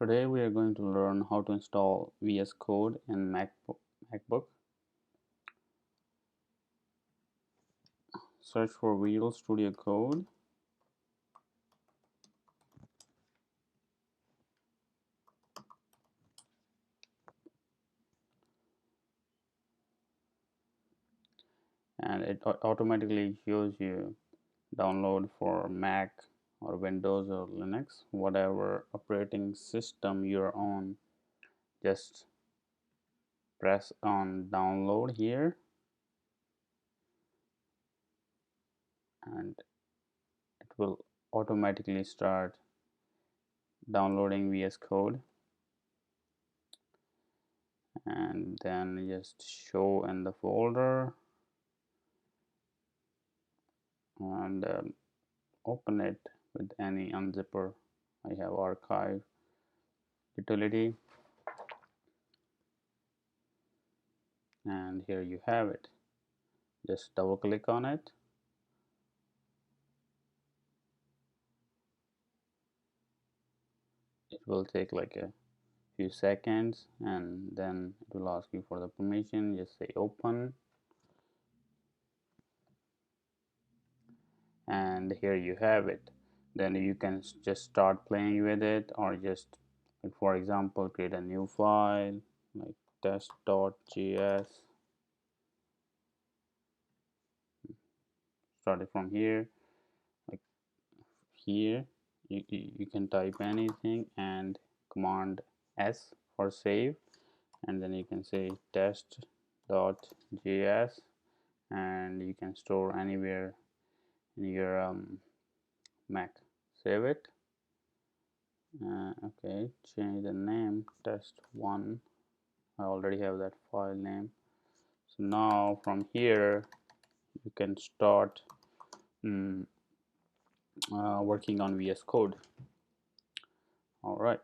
Today we are going to learn how to install VS Code in MacBook. Search for Visual Studio Code. And it automatically shows you download for Mac or Windows or Linux, whatever operating system you're on. Just press on download here and it will automatically start downloading VS Code, and then just show in the folder and open it with any unzipper. I have archive utility, and here you have it. Just double click on it. It will take like a few seconds and then it will ask you for the permission. Just say open, and here you have it. Then you can just start playing with it, or just, like, for example, create a new file like test.js. Start it from here, like here. You can type anything and command S for save, and then you can say test.js, and you can store anywhere in your Mac. Save it. Okay, change the name test1. I already have that file name. So now from here you can start working on VS Code. All right.